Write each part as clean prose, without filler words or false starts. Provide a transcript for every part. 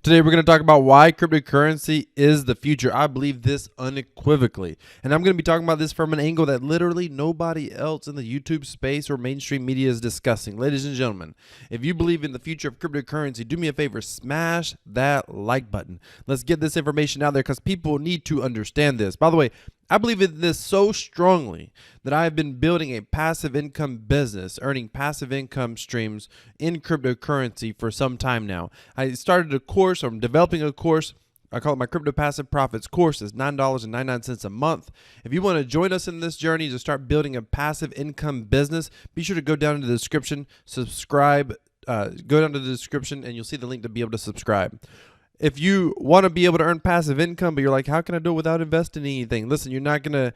Today, we're going to talk about why cryptocurrency is the future. I believe this unequivocally. And I'm going to be talking about this from an angle that literally nobody else in the YouTube space or mainstream media is discussing. Ladies and gentlemen, if you believe in the future of cryptocurrency, do me a favor, smash that like button. Let's get this information out there because people need to understand this. By the way, I believe in this so strongly that I have been building a passive income business, earning passive income streams in cryptocurrency for some time now. I started a course, or I'm developing a course. I call it my Crypto Passive Profits course. It's $9.99 a month. If you want to join us in this journey to start building a passive income business, be sure to go down to the description, subscribe, go down to the description, and you'll see the link to be able to subscribe. If you want to be able to earn passive income, but you're like, how can I do it without investing in anything? Listen, you're not gonna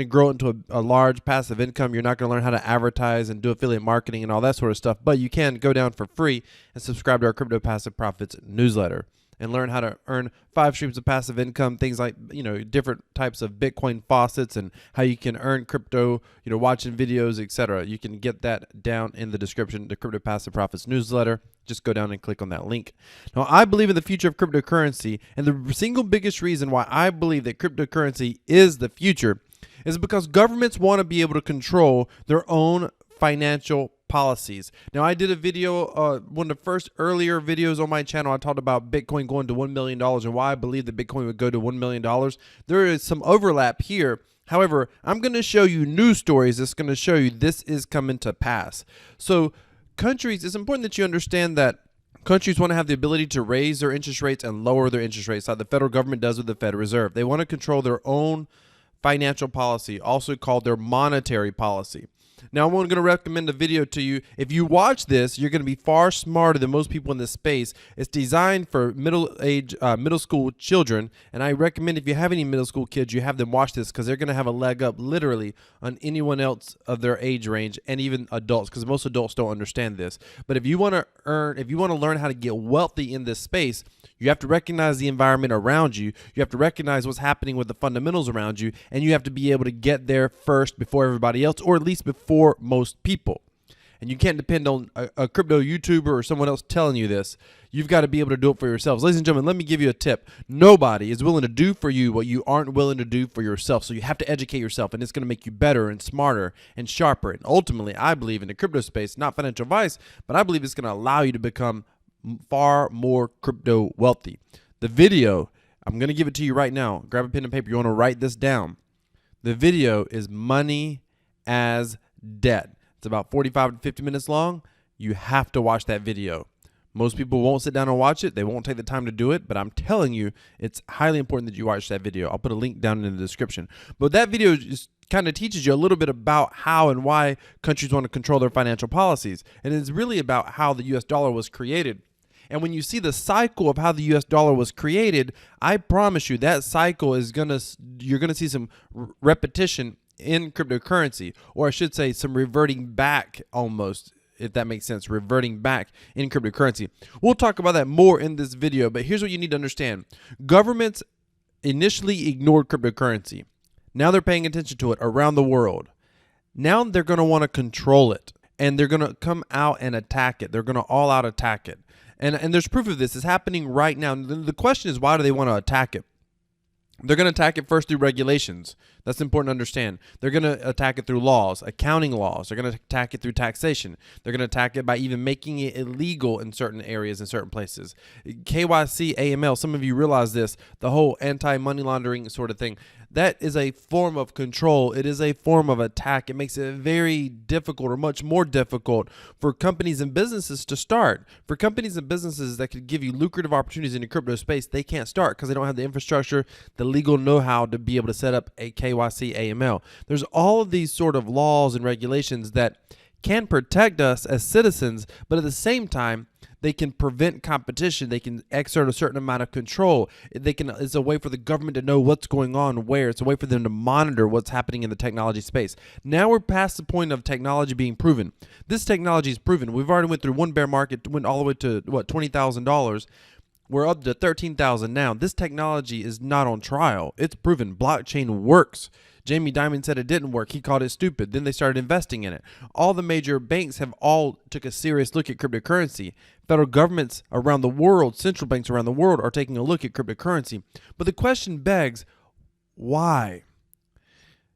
grow into a large passive income. You're not gonna learn how to advertise and do affiliate marketing and all that sort of stuff. But you can go down for free and subscribe to our Crypto Passive Profits newsletter and learn how to earn 5 streams of passive income, things like, different types of Bitcoin faucets and how you can earn crypto, watching videos, etc. You can get that down in the description, the Crypto Passive Profits newsletter. Just go down and click on that link. Now, I believe in the future of cryptocurrency, and the single biggest reason why I believe that cryptocurrency is the future is because governments want to be able to control their own financial policies. Now, I did a video, one of the first earlier videos on my channel. I talked about Bitcoin going to $1 million and why I believe that Bitcoin would go to $1 million. There is some overlap here. However, I'm going to show you news stories that's going to show you this is coming to pass. So countries, it's important that you understand that countries want to have the ability to raise their interest rates and lower their interest rates like the federal government does with the Federal Reserve. They want to control their own financial policy, also called their monetary policy. Now, I'm going to recommend a video to you. If you watch this, you're going to be far smarter than most people in this space. It's designed for middle school children, and I recommend if you have any middle school kids, you have them watch this because they're going to have a leg up literally on anyone else of their age range and even adults, because most adults don't understand this. But if you want to learn how to get wealthy in this space, you have to recognize the environment around you. You have to recognize what's happening with the fundamentals around you, and you have to be able to get there first before everybody else, or at least before most people. And you can't depend on a crypto YouTuber or someone else telling you this. You've got to be able to do it for yourselves. Ladies and gentlemen, let me give you a tip. Nobody is willing to do for you what you aren't willing to do for yourself. So you have to educate yourself, and it's going to make you better and smarter and sharper. And ultimately, I believe in the crypto space, not financial advice, but I believe it's going to allow you to become far more crypto wealthy. The video, I'm going to give it to you right now. Grab a pen and paper. You want to write this down. The video is Money as Debt. It's about 45 to 50 minutes long. You have to watch that video. Most people won't sit down and watch it. They won't take the time to do it, but I'm telling you, it's highly important that you watch that video. I'll put a link down in the description. But that video just kind of teaches you a little bit about how and why countries want to control their financial policies. And it's really about how the US dollar was created. And when you see the cycle of how the US dollar was created, I promise you that cycle is you're going to see some repetition in cryptocurrency, or I should say some reverting back almost, if that makes sense, reverting back in cryptocurrency. We'll talk about that more in this video, but here's what you need to understand. Governments initially ignored cryptocurrency. Now they're paying attention to it around the world. Now they're going to want to control it, and they're going to come out and attack it. They're going to all out attack it. And there's proof of this. It's happening right now. The question is, why do they want to attack it? They're going to attack it first through regulations. That's important to understand. They're going to attack it through laws, accounting laws. They're going to attack it through taxation. They're going to attack it by even making it illegal in certain areas, in certain places. KYC, AML, some of you realize this, the whole anti-money laundering sort of thing. That is a form of control. It is a form of attack. It makes it very difficult, or much more difficult, for companies and businesses to start. For companies and businesses that could give you lucrative opportunities in the crypto space, they can't start because they don't have the infrastructure, the legal know-how to be able to set up a KYC, AML. There's all of these sort of laws and regulations that can protect us as citizens, but at the same time, they can prevent competition. They can exert a certain amount of control. It's a way for the government to know what's going on where. It's a way for them to monitor what's happening in the technology space. Now we're past the point of technology being proven. This technology is proven. We've already went through one bear market, went all the way to, $20,000. We're up to 13,000 now. This technology is not on trial. It's proven blockchain works. Jamie Dimon said it didn't work. He called it stupid. Then they started investing in it. All the major banks have all took a serious look at cryptocurrency. Federal governments around the world, central banks around the world are taking a look at cryptocurrency. But the question begs, why?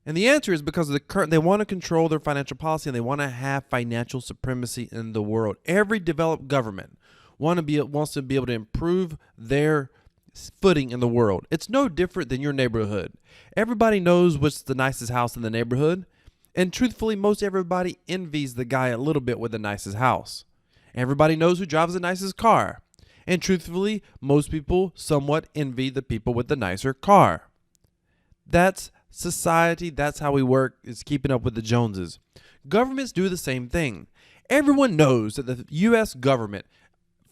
And the answer is because of they want to control their financial policy and they want to have financial supremacy in the world. Every developed government wants to be able to improve their footing in the world. It's no different than your neighborhood. Everybody knows what's the nicest house in the neighborhood. And truthfully, most everybody envies the guy a little bit with the nicest house. Everybody knows who drives the nicest car. And truthfully, most people somewhat envy the people with the nicer car. That's society. That's how we work. It's keeping up with the Joneses. Governments do the same thing. Everyone knows that the U.S. government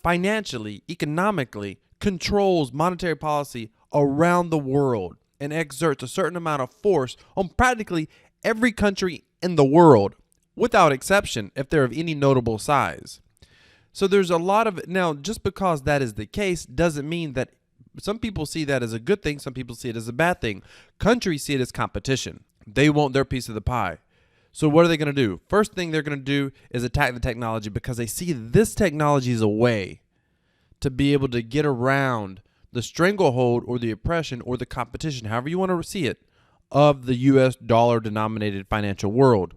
financially, economically, controls monetary policy around the world and exerts a certain amount of force on practically every country in the world, without exception, if they're of any notable size. So there's a lot of, now just because that is the case doesn't mean that some people see that as a good thing, some people see it as a bad thing. Countries see it as competition. They want their piece of the pie. So what are they going to do? First thing they're going to do is attack the technology because they see this technology as a way to be able to get around the stranglehold or the oppression or the competition, however you want to see it, of the U.S. dollar denominated financial world.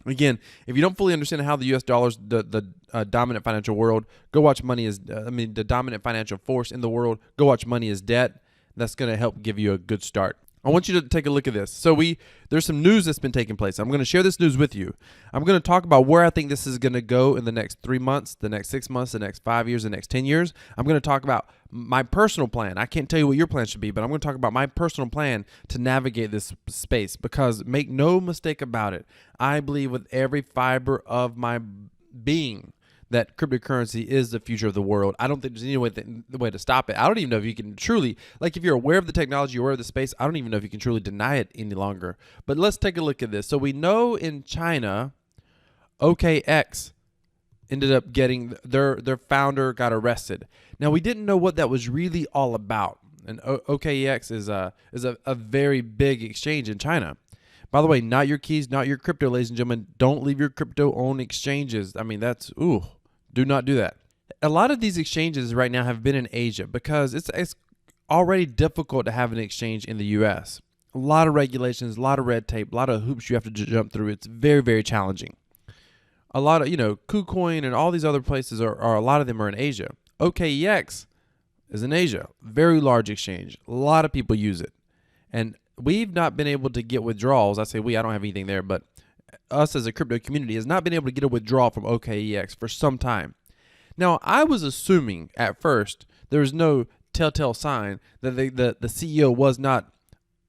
Again, if you don't fully understand how the U.S. dollar is the dominant financial world, go watch the dominant financial force in the world, go watch Money is Debt. That's going to help give you a good start. I want you to take a look at this. So there's some news that's been taking place. I'm going to share this news with you. I'm going to talk about where I think this is going to go in the next 3 months, the next 6 months, the next 5 years, the next 10 years. I'm going to talk about my personal plan. I can't tell you what your plan should be, but I'm going to talk about my personal plan to navigate this space, because make no mistake about it, I believe with every fiber of my being that cryptocurrency is the future of the world. I don't think there's any way to stop it. I don't even know if you can truly, like if you're aware of the technology, you're aware of the space, I don't even know if you can truly deny it any longer. But let's take a look at this. So we know in China, OKEx ended up getting, their founder got arrested. Now we didn't know what that was really all about. And OKEx is a very big exchange in China. By the way, not your keys, not your crypto, ladies and gentlemen. Don't leave your crypto on exchanges. I mean, do not do that. A lot of these exchanges right now have been in Asia because it's already difficult to have an exchange in the U.S. A lot of regulations, a lot of red tape, a lot of hoops you have to jump through. It's very, very challenging. A lot of, KuCoin and all these other places are a lot of them are in Asia. OKEx is in Asia. Very large exchange. A lot of people use it. And we've not been able to get withdrawals. I say I don't have anything there, but us as a crypto community has not been able to get a withdrawal from OKEx for some time. Now, I was assuming at first there was no telltale sign that the CEO was not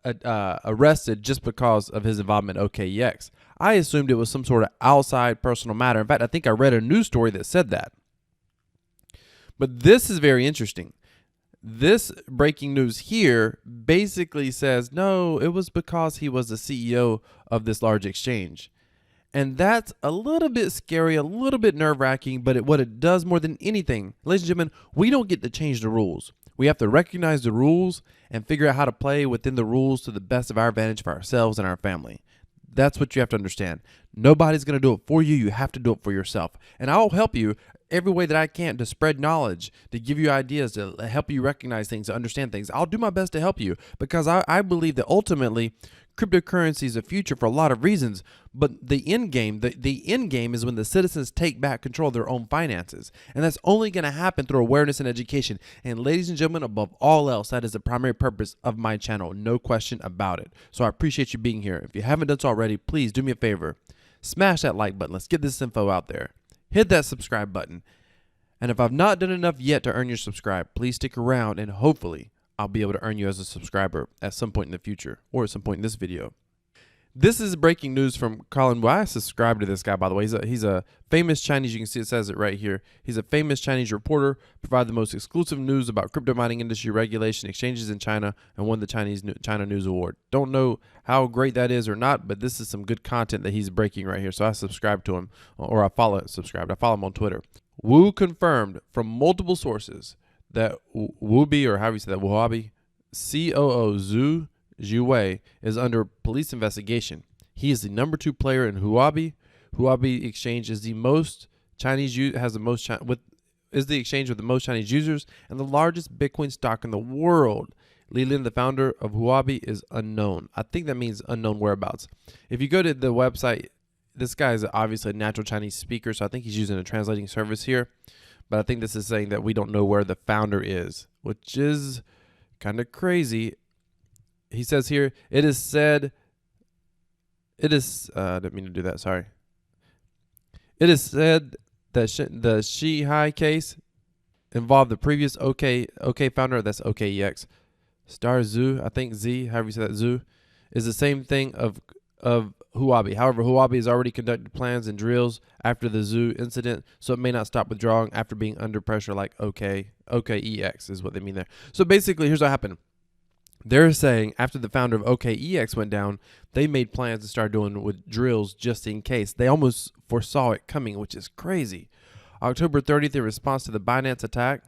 arrested just because of his involvement in OKEx. I assumed it was some sort of outside personal matter. In fact, I think I read a news story that said that. But this is very interesting. This breaking news here basically says, no, it was because he was the CEO of this large exchange. And that's a little bit scary, a little bit nerve-wracking, but what it does more than anything, ladies and gentlemen, we don't get to change the rules. We have to recognize the rules and figure out how to play within the rules to the best of our advantage for ourselves and our family. That's what you have to understand. Nobody's going to do it for you. You have to do it for yourself. And I'll help you every way that I can to spread knowledge, to give you ideas, to help you recognize things, to understand things. I'll do my best to help you because I believe that ultimately cryptocurrency is a future for a lot of reasons, but the end game, the end game is when the citizens take back control of their own finances. And that's only going to happen through awareness and education. And ladies and gentlemen, above all else, that is the primary purpose of my channel. No question about it. So I appreciate you being here. If you haven't done so already, please do me a favor. Smash that like button. Let's get this info out there. Hit that subscribe button. And if I've not done enough yet to earn your subscribe, please stick around and hopefully I'll be able to earn you as a subscriber at some point in the future or at some point in this video. This is breaking news from Colin. Well, I subscribe to this guy, by the way. He's a famous Chinese, you can see it says it right here. He's a famous Chinese reporter, provide the most exclusive news about crypto mining industry regulation, exchanges in China, and won the China News Award. Don't know how great that is or not, but this is some good content that he's breaking right here. So I subscribe to him, or I follow him on Twitter. Wu confirmed from multiple sources that Huobi, or however you say that, Huobi COO Zhu is under police investigation. He is the number 2 player in Huobi. Huobi exchange is the most Chinese is the exchange with the most Chinese users and the largest Bitcoin stock in the world. Li Lin, the founder of Huobi, is unknown. I think that means unknown whereabouts. If you go to the website, this guy is obviously a natural Chinese speaker, so I think he's using a translating service here. But I think this is saying that we don't know where the founder is, which is kind of crazy. He says here, I didn't mean to do that, sorry. It is said that the Shihai case involved the previous OK founder, that's OKEx Star Zhu, I think Z, however you say that, Zhu, is the same thing of Huobi. However, Huobi has already conducted plans and drills after the Zhu incident, so it may not stop withdrawing after being under pressure like OKEx is what they mean there. So basically, here's what happened. They're saying after the founder of OKEx went down, they made plans to start doing with drills just in case. They almost foresaw it coming, which is crazy. October 30th, in response to the Binance attack,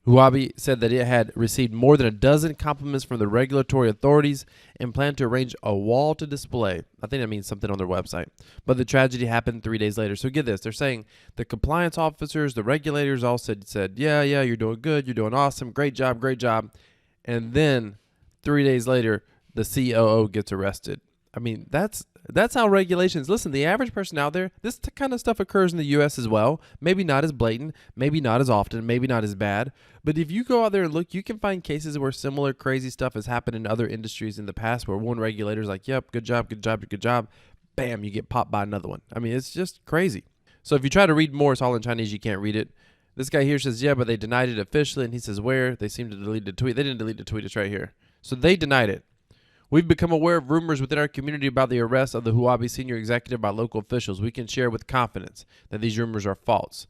Huobi said that it had received more than a dozen compliments from the regulatory authorities and planned to arrange a wall to display. I think that means something on their website. But the tragedy happened 3 days later. So get this. They're saying the compliance officers, the regulators all said, yeah, you're doing good. You're doing awesome. Great job. And then 3 days later, the COO gets arrested. I mean, that's how regulations. Listen, the average person out there, this kind of stuff occurs in the U.S. as well. Maybe not as blatant, maybe not as often, maybe not as bad. But if you go out there and look, you can find cases where similar crazy stuff has happened in other industries in the past where one regulator's like, yep, good job. Bam, you get popped by another one. I mean, it's just crazy. So if you try to read more, it's all in Chinese. You can't read it. This guy here says, yeah, but they denied it officially. And he says, where? They seem to delete the tweet. They didn't delete the tweet. It's right here. So they denied it. We've become aware of rumors within our community about the arrest of the Huobi senior executive by local officials. We can share with confidence that these rumors are false.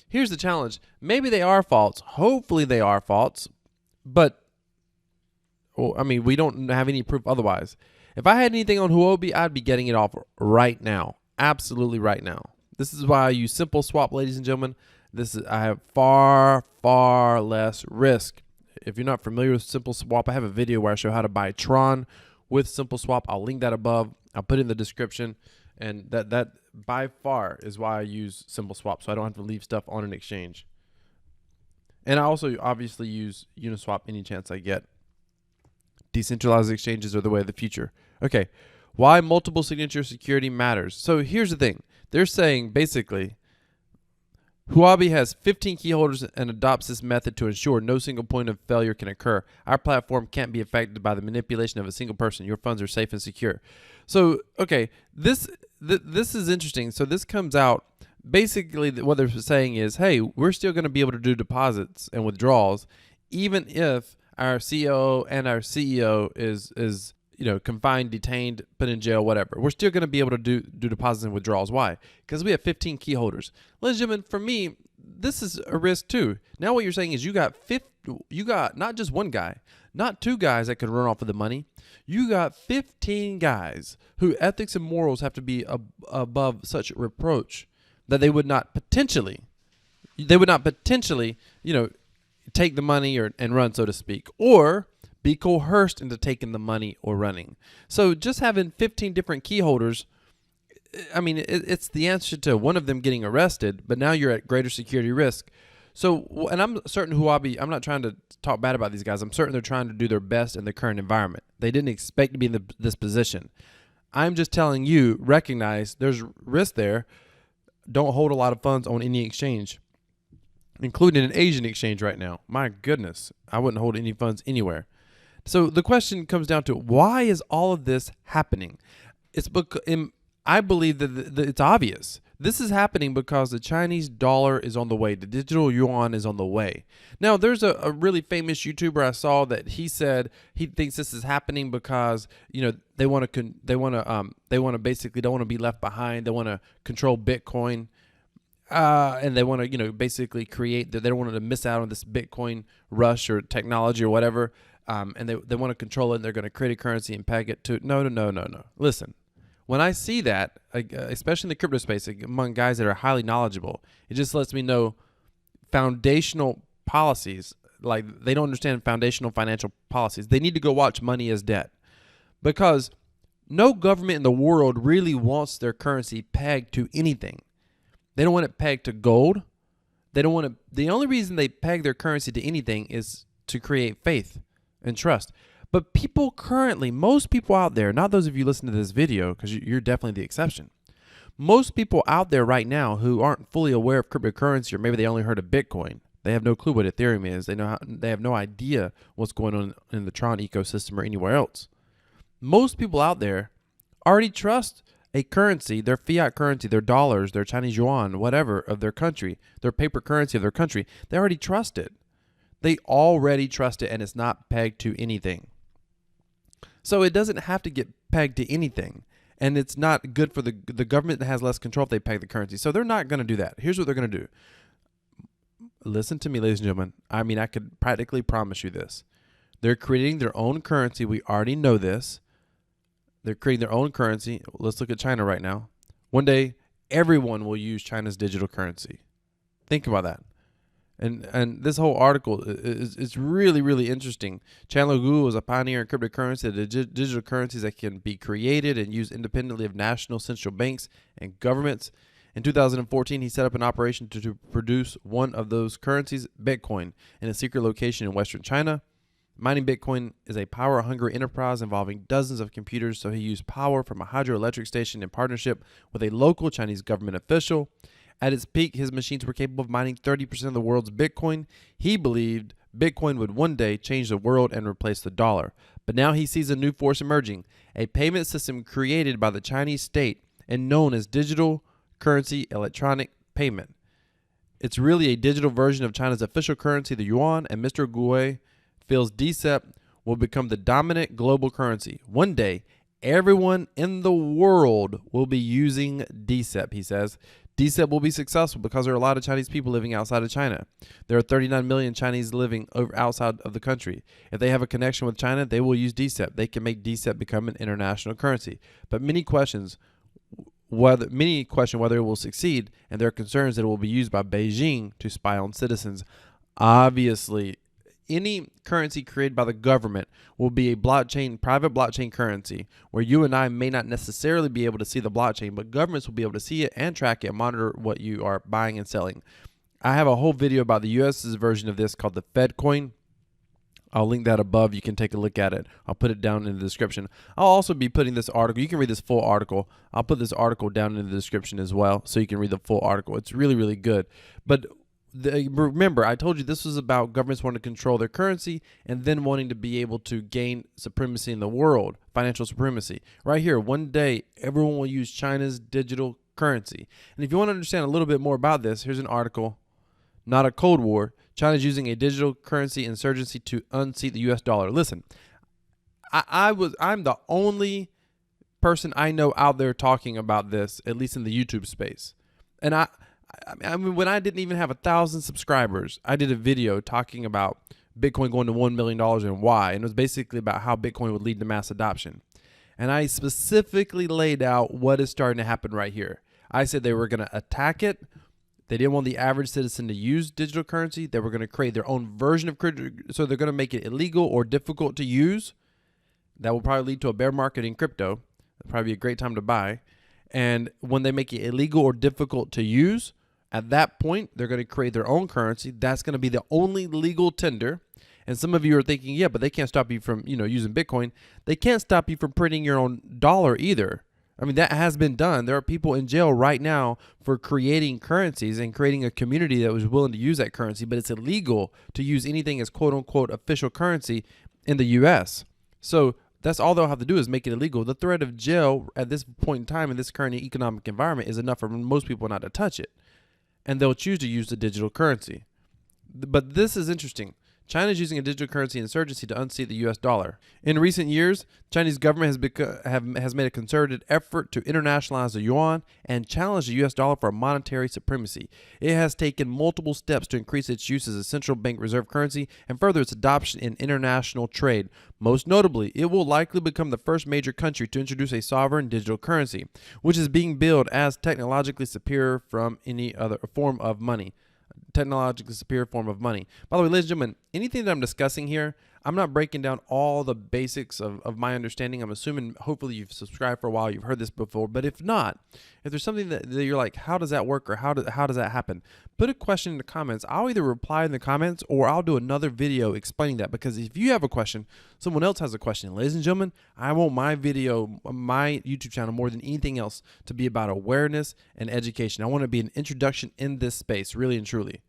Here's the challenge. Maybe they are false. Hopefully they are false. But, we don't have any proof otherwise. If I had anything on Huobi, I'd be getting it off right now. Absolutely right now. This is why I use Simple Swap, ladies and gentlemen. I have far, far less risk. If you're not familiar with Simple Swap, I have a video where I show how to buy Tron with Simple Swap. I'll link that above. I'll put it in the description. And that by far is why I use Simple Swap, so I don't have to leave stuff on an exchange. And I also obviously use Uniswap any chance I get. Decentralized exchanges are the way of the future. Okay, why multiple signature security matters. So here's the thing. They're saying basically Huobi has 15 key holders and adopts this method to ensure no single point of failure can occur. Our platform can't be affected by the manipulation of a single person. Your funds are safe and secure. So, okay, this is interesting. So this comes out, basically what they're saying is, hey, we're still going to be able to do deposits and withdrawals, even if our COO and our CEO is confined, detained, put in jail, whatever. We're still going to be able to do deposits and withdrawals. Why? Because we have 15 key holders. Ladies and gentlemen, for me, this is a risk too. Now what you're saying is you got not just one guy, not two guys that could run off with the money. You got 15 guys whose ethics and morals have to be above such reproach that they would not potentially, take the money and run, so to speak, or be coerced into taking the money or running. So just having 15 different key holders, it's the answer to one of them getting arrested, but now you're at greater security risk. So, and I'm certain Huobi, I'm not trying to talk bad about these guys. I'm certain they're trying to do their best in the current environment. They didn't expect to be in this position. I'm just telling you, recognize there's risk there. Don't hold a lot of funds on any exchange, including an Asian exchange right now. My goodness, I wouldn't hold any funds anywhere. So the question comes down to, why is all of this happening? I believe that it's obvious. This is happening because the Chinese dollar is on the way. The digital yuan is on the way. Now, there's a really famous YouTuber I saw that he said he thinks this is happening because they want to basically don't want to be left behind. They want to control Bitcoin, and they want to basically create that. They don't want to miss out on this Bitcoin rush or technology or whatever. And they want to control it, and they're going to create a currency and peg it to no. Listen. When I see that, especially in the crypto space, among guys that are highly knowledgeable, it just lets me know foundational policies. Like, they don't understand foundational financial policies. They need to go watch Money is Debt, because no government in the world really wants their currency pegged to anything. They don't want it pegged to gold. They don't want to. The only reason they peg their currency to anything is to create faith and trust. But people currently, most people out there, not those of you listening to this video, because you're definitely the exception. Most people out there right now who aren't fully aware of cryptocurrency, or maybe they only heard of Bitcoin, they have no clue what Ethereum is. They have no idea what's going on in the Tron ecosystem or anywhere else. Most people out there already trust a currency, their fiat currency, their dollars, their Chinese yuan, whatever, of their country, their paper currency of their country. They already trust it. They already trust it, and it's not pegged to anything. So it doesn't have to get pegged to anything. And it's not good for the government that has less control if they peg the currency. So they're not going to do that. Here's what they're going to do. Listen to me, ladies and gentlemen. I mean, I could practically promise you this. They're creating their own currency. We already know this. They're creating their own currency. Let's look at China right now. One day, everyone will use China's digital currency. Think about that. And this whole article is really, really interesting. Chandler Gu is a pioneer in cryptocurrency, the digital currencies that can be created and used independently of national central banks and governments. In 2014, he set up an operation to produce one of those currencies, Bitcoin, in a secret location in Western China. Mining Bitcoin is a power-hungry enterprise involving dozens of computers, so he used power from a hydroelectric station in partnership with a local Chinese government official. At its peak, his machines were capable of mining 30% of the world's Bitcoin. He believed Bitcoin would one day change the world and replace the dollar. But now he sees a new force emerging, a payment system created by the Chinese state and known as digital currency electronic payment. It's really a digital version of China's official currency, the yuan, and Mr. Gui feels DCEP will become the dominant global currency. One day, everyone in the world will be using DCEP, he says. DCEP will be successful because there are a lot of Chinese people living outside of China. There are 39 million Chinese living outside of the country. If they have a connection with China, they will use DCEP. They can make DCEP become an international currency. But many question whether it will succeed, and there are concerns that it will be used by Beijing to spy on citizens. Obviously, any currency created by the government will be a private blockchain currency, where you and I may not necessarily be able to see the blockchain, but governments will be able to see it and track it and monitor what you are buying and selling. I have a whole video about the US's version of this called the Fed coin. I'll link that above. You can take a look at it. I'll put it down in the description. I'll also be putting this article. You can read this full article. I'll put this article down in the description as well, so you can read the full article. It's really, really good. But remember, I told you this was about governments wanting to control their currency and then wanting to be able to gain supremacy in the world, financial supremacy. Right here, one day, everyone will use China's digital currency. And if you want to understand a little bit more about this, here's an article, Not a Cold War. China's using a digital currency insurgency to unseat the U.S. dollar. Listen, I'm the only person I know out there talking about this, at least in the YouTube space. And I mean, when I didn't even have 1,000 subscribers, I did a video talking about Bitcoin going to $1 million and why. And it was basically about how Bitcoin would lead to mass adoption. And I specifically laid out what is starting to happen right here. I said they were going to attack it. They didn't want the average citizen to use digital currency. They were going to create their own version of crypto. So they're going to make it illegal or difficult to use. That will probably lead to a bear market in crypto. That'll probably be a great time to buy. And when they make it illegal or difficult to use, at that point, they're going to create their own currency. That's going to be the only legal tender. And some of you are thinking, yeah, but they can't stop you from, using Bitcoin. They can't stop you from printing your own dollar either. I mean, that has been done. There are people in jail right now for creating currencies and creating a community that was willing to use that currency, but it's illegal to use anything as quote unquote official currency in the US. So that's all they'll have to do is make it illegal. The threat of jail at this point in time in this current economic environment is enough for most people not to touch it. And they'll choose to use the digital currency. But this is interesting. China is using a digital currency insurgency to unseat the U.S. dollar. In recent years, Chinese government has made a concerted effort to internationalize the yuan and challenge the U.S. dollar for monetary supremacy. It has taken multiple steps to increase its use as a central bank reserve currency and further its adoption in international trade. Most notably, it will likely become the first major country to introduce a sovereign digital currency, which is being billed as technologically superior from any other form of money. technologically superior form of money. By the way, ladies and gentlemen, anything that I'm discussing here, I'm not breaking down all the basics of my understanding. I'm assuming hopefully you've subscribed for a while, you've heard this before. But if not, if there's something that you're like, how does that work, or how does that happen? Put a question in the comments. I'll either reply in the comments or I'll do another video explaining that. Because if you have a question, someone else has a question. Ladies and gentlemen, I want my video, my YouTube channel, more than anything else to be about awareness and education. I want to be an introduction in this space, really and truly.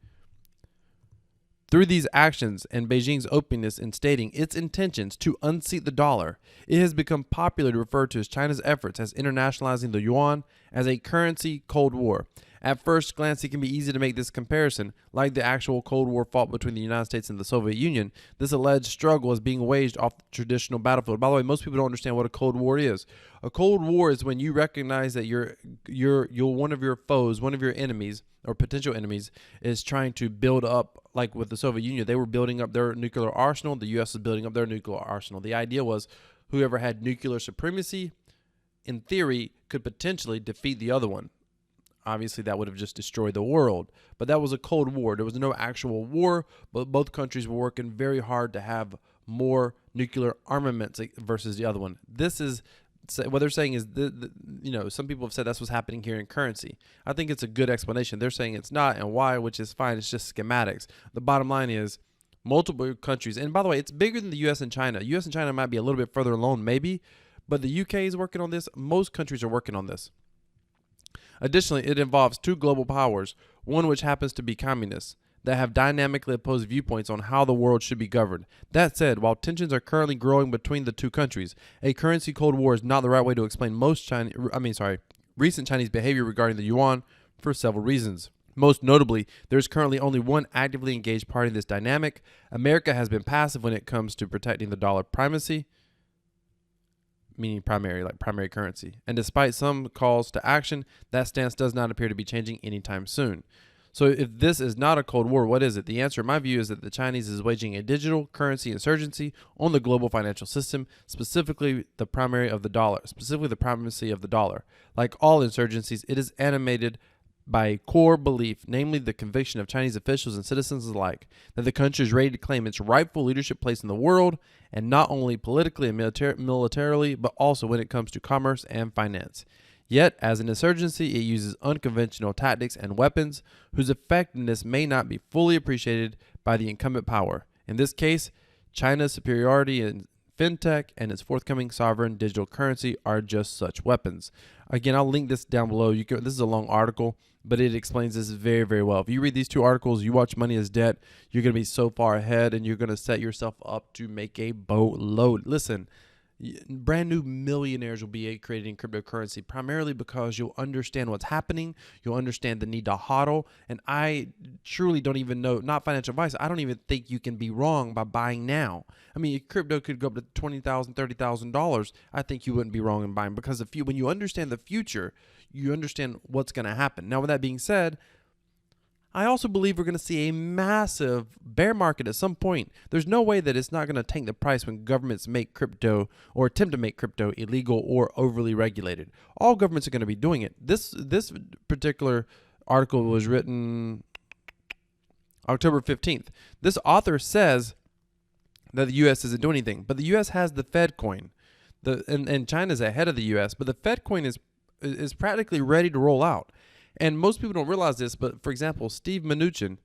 Through these actions and Beijing's openness in stating its intentions to unseat the dollar, it has become popular to refer to as China's efforts as internationalizing the yuan as a currency Cold War. At first glance, it can be easy to make this comparison. Like the actual Cold War fought between the United States and the Soviet Union, this alleged struggle is being waged off the traditional battlefield. By the way, most people don't understand what a Cold War is. A Cold War is when you recognize that you're one of your foes, one of your enemies or potential enemies, is trying to build up. Like with the Soviet Union, they were building up their nuclear arsenal. The U.S. was building up their nuclear arsenal. The idea was whoever had nuclear supremacy, in theory, could potentially defeat the other one. Obviously, that would have just destroyed the world. But that was a Cold War. There was no actual war, but both countries were working very hard to have more nuclear armaments versus the other one. This is what they're saying is, some people have said that's what's happening here in currency. I think it's a good explanation. They're saying it's not, and why, which is fine. It's just schematics. The bottom line is multiple countries. And by the way, it's bigger than the U.S. and China. U.S. and China might be a little bit further along, maybe, but the U.K. is working on this. Most countries are working on this. Additionally, it involves two global powers, one which happens to be communists, that have dynamically opposed viewpoints on how the world should be governed. That said, while tensions are currently growing between the two countries, a currency Cold War is not the right way to explain recent Chinese behavior regarding the yuan for several reasons. Most notably, there is currently only one actively engaged party in this dynamic. America has been passive when it comes to protecting the dollar primacy, meaning primary currency. And despite some calls to action, that stance does not appear to be changing anytime soon. So if this is not a Cold War, what is it? The answer, in my view, is that the Chinese is waging a digital currency insurgency on the global financial system, specifically the primacy of the dollar. Like all insurgencies, it is animated by a core belief, namely the conviction of Chinese officials and citizens alike, that the country is ready to claim its rightful leadership place in the world, and not only politically and militarily, but also when it comes to commerce and finance. Yet, as an insurgency, it uses unconventional tactics and weapons whose effectiveness may not be fully appreciated by the incumbent power. In this case, China's superiority in fintech and its forthcoming sovereign digital currency are just such weapons. Again, I'll link this down below. This is a long article, but it explains this very, very well. If you read these two articles, you watch Money is Debt, you're going to be so far ahead, and you're going to set yourself up to make a boatload. Listen, brand new millionaires will be created in cryptocurrency, primarily because you'll understand what's happening. You'll understand the need to hodl. And I truly don't even know, not financial advice, I don't even think you can be wrong by buying now. I mean, crypto could go up to $20,000, $30,000. I think you wouldn't be wrong in buying, because when you understand the future, you understand what's going to happen. Now, with that being said, I also believe we're going to see a massive bear market at some point. There's no way that it's not going to tank the price when governments make crypto or attempt to make crypto illegal or overly regulated. All governments are going to be doing it. This particular article was written October 15th. This author says that the U.S. isn't doing anything, but the U.S. has the Fed coin. And China's ahead of the U.S., but the Fed coin is practically ready to roll out. And most people don't realize this, but for example, Steve Mnuchin,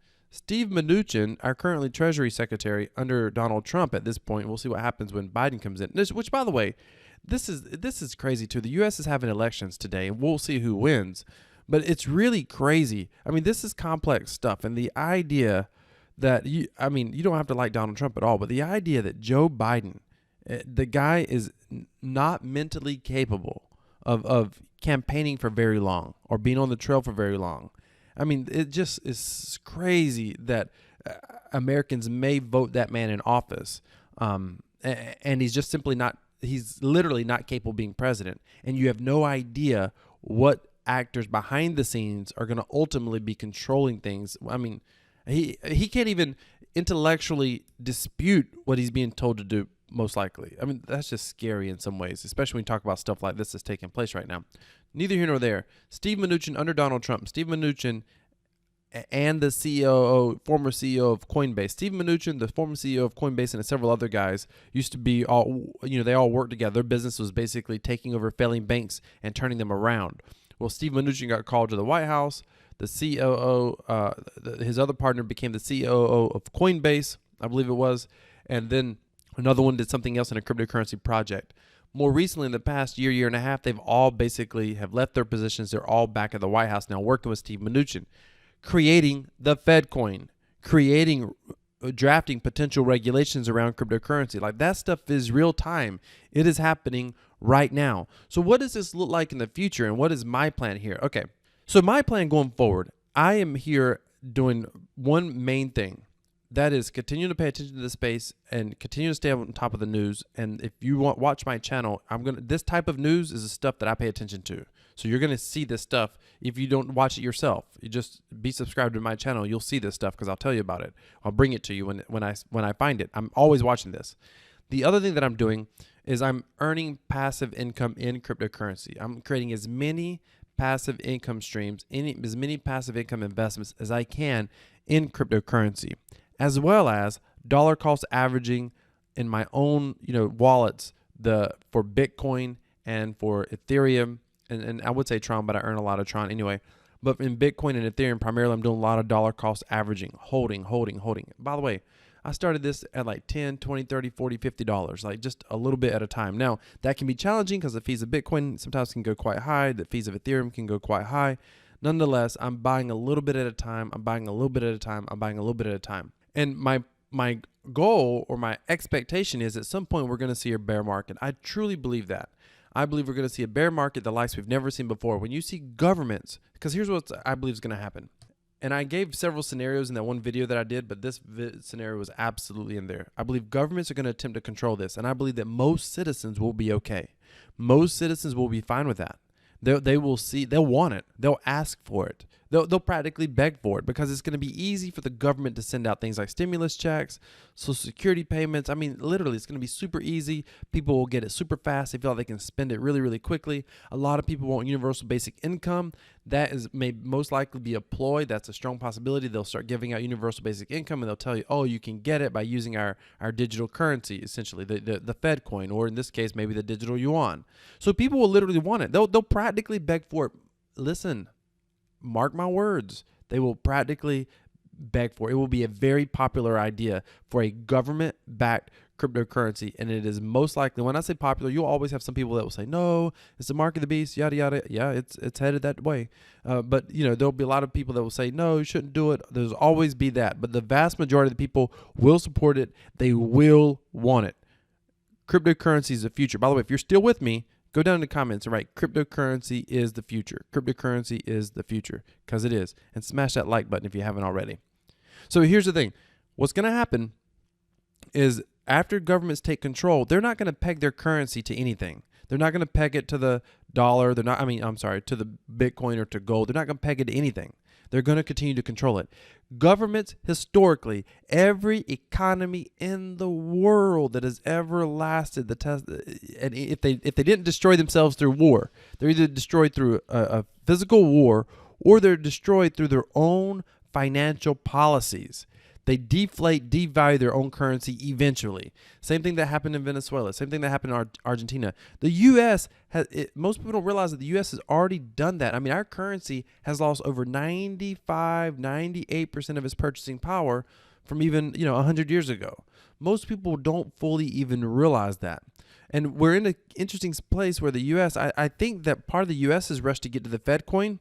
our currently Treasury Secretary under Donald Trump at this point. We'll see what happens when Biden comes in. Which, by the way, this is crazy too. The U.S. is having elections today, and we'll see who wins. But it's really crazy. I mean, this is complex stuff, and the idea that you don't have to like Donald Trump at all, but the idea that Joe Biden, the guy is not mentally capable of campaigning for very long or being on the trail for very long. I mean, it just is crazy that Americans may vote that man in office. And he's just simply not, he's literally not capable of being president. And you have no idea what actors behind the scenes are going to ultimately be controlling things. I mean, he can't even intellectually dispute what he's being told to do, most likely. I mean, that's just scary in some ways, especially when you talk about stuff like this that's taking place right now. Neither here nor there. Steve Mnuchin under Donald Trump. Steve Mnuchin and the CEO, former CEO of Coinbase. Steve Mnuchin, the former CEO of Coinbase, and several other guys used to be all, they all worked together. Their business was basically taking over failing banks and turning them around. Well, Steve Mnuchin got called to the White House. The COO, his other partner became the COO of Coinbase, I believe it was. And then another one did something else in a cryptocurrency project. More recently, in the past year and a half, they've all basically have left their positions. They're all back at the White House now working with Steve Mnuchin, creating the Fed coin, drafting potential regulations around cryptocurrency. Like, that stuff is real time. It is happening right now. So what does this look like in the future, and what is my plan here? Okay, so my plan going forward, I am here doing one main thing. That is continue to pay attention to the space and continue to stay on top of the news. And if you watch my channel, this type of news is the stuff that I pay attention to. So you're going to see this stuff. If you don't watch it yourself, you just be subscribed to my channel. You'll see this stuff because I'll tell you about it. I'll bring it to you when I find it. I'm always watching this. The other thing that I'm doing is I'm earning passive income in cryptocurrency. I'm creating as many passive income streams, as many passive income investments as I can in cryptocurrency, as well as dollar cost averaging in my own, wallets, for Bitcoin and for Ethereum, and I would say Tron, but I earn a lot of Tron anyway. But in Bitcoin and Ethereum, primarily, I'm doing a lot of dollar cost averaging, holding. By the way, I started this at like $10, $20, $30, $40, $50, like just a little bit at a time. Now, that can be challenging because the fees of Bitcoin sometimes can go quite high. The fees of Ethereum can go quite high. Nonetheless, I'm buying a little bit at a time. I'm buying a little bit at a time. And my goal or my expectation is at some point we're going to see a bear market. I truly believe that. I believe we're going to see a bear market the likes we've never seen before. When you see governments, because here's what I believe is going to happen. And I gave several scenarios in that one video that I did, but this scenario was absolutely in there. I believe governments are going to attempt to control this, and I believe that most citizens will be okay. Most citizens will be fine with that. They will see, they'll want it. They'll ask for it. They'll practically beg for it because it's going to be easy for the government to send out things like stimulus checks, Social Security payments. I mean, literally, it's going to be super easy. People will get it super fast. They feel like they can spend it really, really quickly. A lot of people want universal basic income. That may most likely be a ploy. That's a strong possibility. They'll start giving out universal basic income, and they'll tell you, oh, you can get it by using our digital currency, essentially, the Fed coin, or in this case, maybe the digital yuan. So people will literally want it. They'll practically beg for it. Listen. Mark my words, they will practically beg for it. It will be a very popular idea for a government-backed cryptocurrency, and it is most likely, when I say popular, you'll always have some people that will say, no, it's the mark of the beast, yada, yada. Yeah, it's headed that way. But, there'll be a lot of people that will say, no, you shouldn't do it. There's always be that. But the vast majority of the people will support it. They will want it. Cryptocurrency is the future. By the way, if you're still with me, go down in the comments and write, cryptocurrency is the future. Cryptocurrency is the future, because it is. And smash that like button if you haven't already. So here's the thing. What's going to happen is after governments take control, they're not going to peg their currency to anything. They're not going to peg it to the dollar. To the Bitcoin or to gold. They're not going to peg it to anything. They're going to continue to control it. Governments, historically, every economy in the world that has ever lasted the test, and if they didn't destroy themselves through war, they're either destroyed through a physical war or they're destroyed through their own financial policies. They devalue their own currency eventually. Same thing that happened in Venezuela. Same thing that happened in Argentina. The U.S. most people don't realize that the U.S. has already done that. I mean, our currency has lost over 98% of its purchasing power from even 100 years ago. Most people don't fully even realize that. And we're in an interesting place where the U.S. I think that part of the U.S.'s rush to get to the Fed coin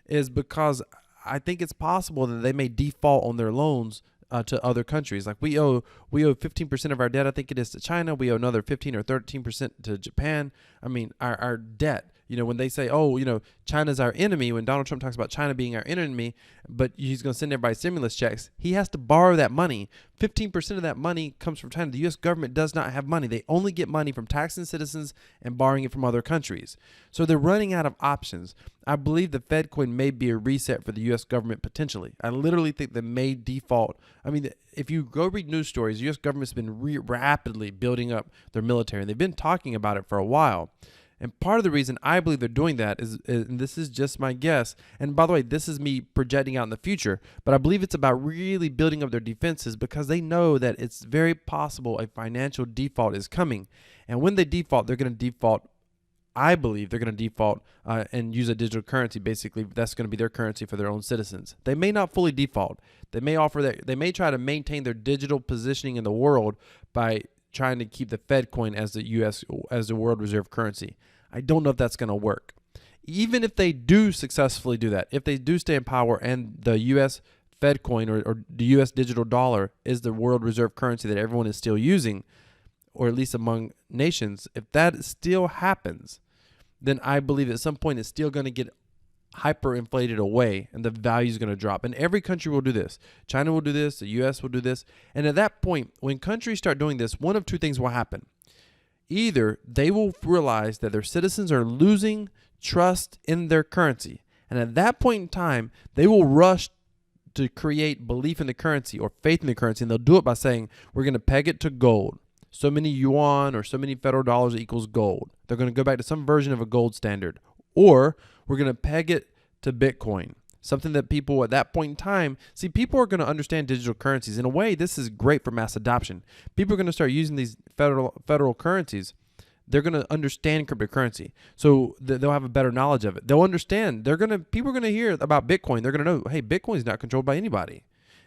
is because I think it's possible that they may default on their loans to other countries. Like we owe 15% of our debt, I think it is, to China. We owe another 15 or 13% to Japan. I mean, our debt, when they say, China's our enemy, when Donald Trump talks about China being our enemy, but he's going to send everybody stimulus checks, he has to borrow that money. 15% of that money comes from China. The U.S. government does not have money. They only get money from taxing citizens and borrowing it from other countries. So they're running out of options. I believe the Fed coin may be a reset for the U.S. government potentially. I literally think they may default. I mean, if you go read news stories, the U.S. government's been rapidly building up their military, and they've been talking about it for a while. And part of the reason I believe they're doing that is, and this is just my guess, and by the way, this is me projecting out in the future, but I believe it's about really building up their defenses because they know that it's very possible a financial default is coming. And when they default, they're going to default. I believe they're going to default and use a digital currency. Basically, that's going to be their currency for their own citizens. They may not fully default. They may offer that. They may try to maintain their digital positioning in the world by trying to keep the Fed coin as the world reserve currency. I don't know if that's going to work. Even if they do successfully do that, if they do stay in power and the U.S. Fed coin or the U.S. digital dollar is the world reserve currency that everyone is still using, or at least among nations, if that still happens, then I believe at some point it's still going to get hyperinflated away and the value is going to drop. And every country will do this. China will do this. The U.S. will do this. And at that point, when countries start doing this, one of two things will happen. Either they will realize that their citizens are losing trust in their currency. And at that point in time, they will rush to create belief in the currency or faith in the currency. And they'll do it by saying, we're going to peg it to gold. So many yuan or so many federal dollars equals gold. They're going to go back to some version of a gold standard. Or we're going to peg it to Bitcoin, something that people at that point in time, see, people are going to understand digital currencies. In a way, this is great for mass adoption. People are going to start using these federal currencies. They're going to understand cryptocurrency. So they'll have a better knowledge of it. They'll understand. People are going to hear about Bitcoin. They're going to know, hey, Bitcoin is not controlled by anybody.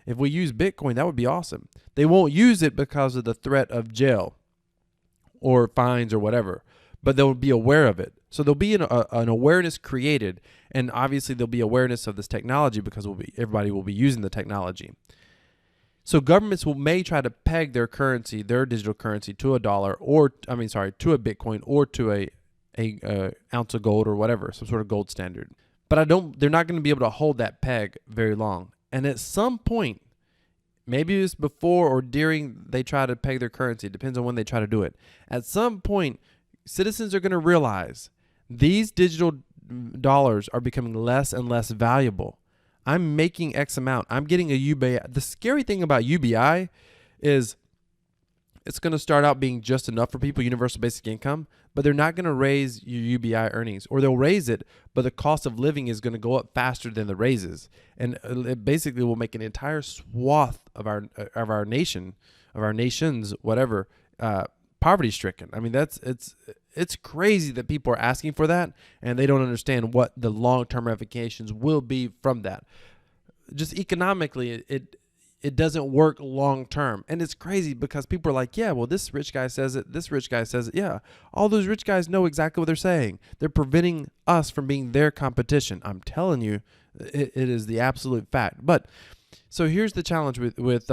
If we use Bitcoin, that would be awesome. They won't use it because of the threat of jail or fines or whatever, but they'll be aware of it. So there'll be an awareness created, and obviously there'll be awareness of this technology because everybody will be using the technology. So governments may try to peg their currency, their digital currency, to a dollar, to a Bitcoin, or to a ounce of gold or whatever, some sort of gold standard. But they're not going to be able to hold that peg very long. And at some point, maybe it's before or during they try to peg their currency, it depends on when they try to do it. At some point, citizens are going to realize these digital dollars are becoming less and less valuable. I'm making X amount. I'm getting a UBI. The scary thing about UBI is it's going to start out being just enough for people, universal basic income, but they're not going to raise your UBI earnings, or they'll raise it, but the cost of living is going to go up faster than the raises. And it basically will make an entire swath of our nations, whatever, poverty stricken. I mean, it's crazy that people are asking for that and they don't understand what the long-term ramifications will be from that. Just economically, it doesn't work long-term. And it's crazy because people are like, yeah, well, this rich guy says it. This rich guy says it. Yeah, all those rich guys know exactly what they're saying. They're preventing us from being their competition. I'm telling you, it is the absolute fact. But so here's the challenge with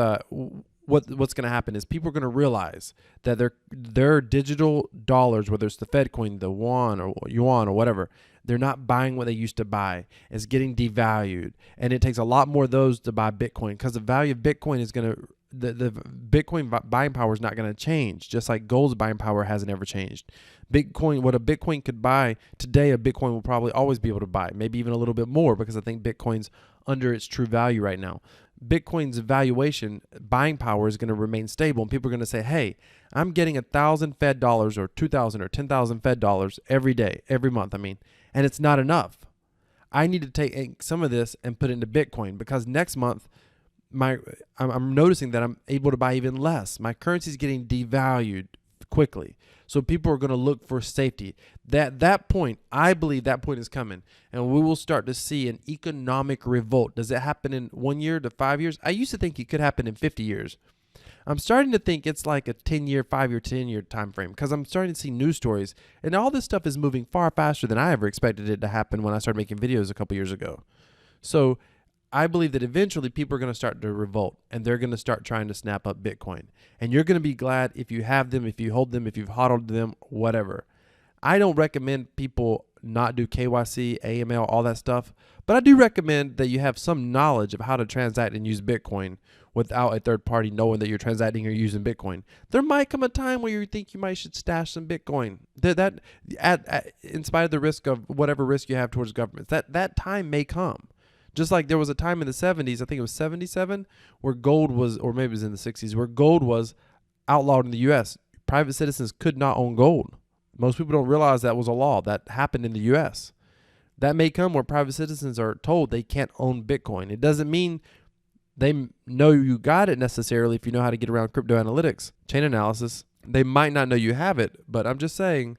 what's going to happen is people are going to realize that their digital dollars, whether it's the Fed coin, the yuan or whatever, they're not buying what they used to buy. It's getting devalued. And it takes a lot more of those to buy Bitcoin because the value of Bitcoin is going to, the Bitcoin buying power is not going to change, just like gold's buying power hasn't ever changed. Bitcoin, what a Bitcoin could buy today, a Bitcoin will probably always be able to buy, maybe even a little bit more, because I think Bitcoin's under its true value right now. Bitcoin's valuation, buying power is going to remain stable, and people are going to say, hey, I'm getting 1,000 Fed dollars or 2,000 or 10,000 Fed dollars every day, every month, and it's not enough. I need to take some of this and put it into Bitcoin because next month, I'm noticing that I'm able to buy even less. My currency is getting devalued quickly. So people are going to look for safety. That point, I believe that point is coming, and we will start to see an economic revolt. Does it happen in 1 year to 5 years? I used to think it could happen in 50 years. I'm starting to think it's like a 10-year, 5-year, 10-year time frame because I'm starting to see news stories, and all this stuff is moving far faster than I ever expected it to happen when I started making videos a couple years ago. So I believe that eventually people are going to start to revolt, and they're going to start trying to snap up Bitcoin. And you're going to be glad if you have them, if you hold them, if you've hodled them, whatever. I don't recommend people not do KYC, AML, all that stuff, but I do recommend that you have some knowledge of how to transact and use Bitcoin without a third party knowing that you're transacting or using Bitcoin. There might come a time where you think you should stash some Bitcoin. That in spite of the risk of whatever risk you have towards governments, that time may come. Just like there was a time in the 70s, I think it was 77, where gold was, or maybe it was in the 60s, where gold was outlawed in the U.S. Private citizens could not own gold. Most people don't realize that was a law that happened in the U.S. That may come where private citizens are told they can't own Bitcoin. It doesn't mean they know you got it necessarily if you know how to get around crypto analytics, chain analysis. They might not know you have it, but I'm just saying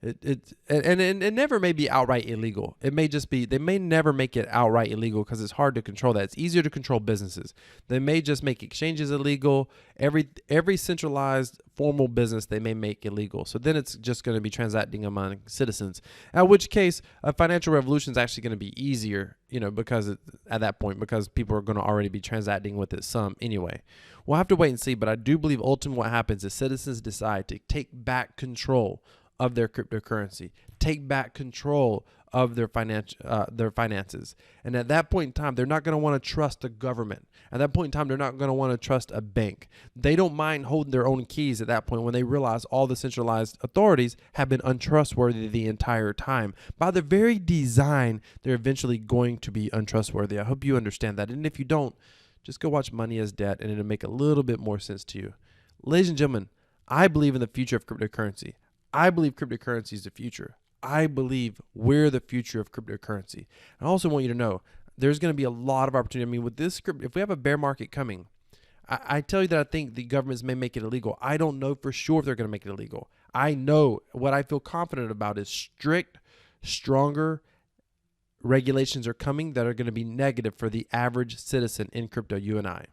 it never may be outright illegal. It may just be, they may never make it outright illegal because it's hard to control that. It's easier to control businesses. They may just make exchanges illegal. Every centralized formal business they may make illegal. So then it's just going to be transacting among citizens, at which case a financial revolution is actually going to be easier, because at that point, because people are going to already be transacting with it some anyway. We'll have to wait and see, but I do believe ultimately what happens is citizens decide to take back control of their cryptocurrency, take back control of their finances. And at that point in time, they're not going to want to trust the government. At that point in time, they're not going to want to trust a bank. They don't mind holding their own keys at that point when they realize all the centralized authorities have been untrustworthy the entire time. By their very design, they're eventually going to be untrustworthy. I hope you understand that. And if you don't, just go watch Money as Debt and it'll make a little bit more sense to you. Ladies and gentlemen, I believe in the future of cryptocurrency. I believe cryptocurrency is the future. I believe we're the future of cryptocurrency. I also want you to know there's going to be a lot of opportunity. I mean, with this script, if we have a bear market coming, I tell you that I think the governments may make it illegal. I don't know for sure if they're going to make it illegal. I know what I feel confident about is strict, stronger regulations are coming that are going to be negative for the average citizen in crypto, you and I.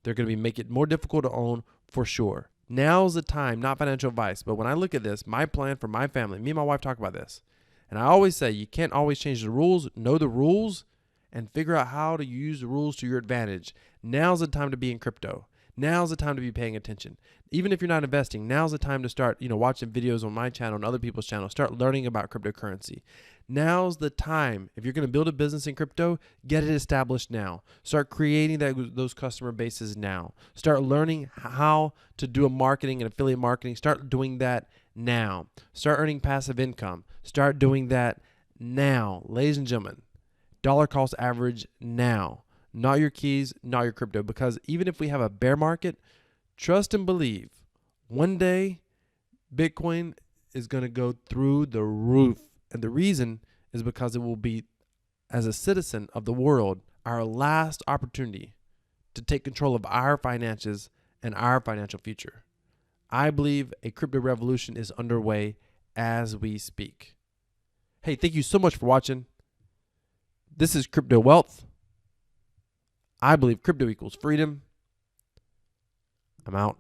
They're going to make it more difficult to own for sure. Now's the time, not financial advice, but when I look at this, my plan for my family, me and my wife talk about this. And I always say you can't always change the rules, know the rules, and figure out how to use the rules to your advantage. Now's the time to be in crypto. Now's the time to be paying attention. Even if you're not investing, now's the time to start, watching videos on my channel and other people's channels. Start learning about cryptocurrency. Now's the time. If you're going to build a business in crypto, get it established now. Start creating those customer bases now. Start learning how to do a marketing and affiliate marketing. Start doing that now. Start earning passive income. Start doing that now. Ladies and gentlemen, dollar cost average now. Not your keys, not your crypto. Because even if we have a bear market, trust and believe one day Bitcoin is going to go through the roof. And the reason is because it will be, as a citizen of the world, our last opportunity to take control of our finances and our financial future. I believe a crypto revolution is underway as we speak. Hey, thank you so much for watching. This is Crypto Wealth. I believe crypto equals freedom. I'm out.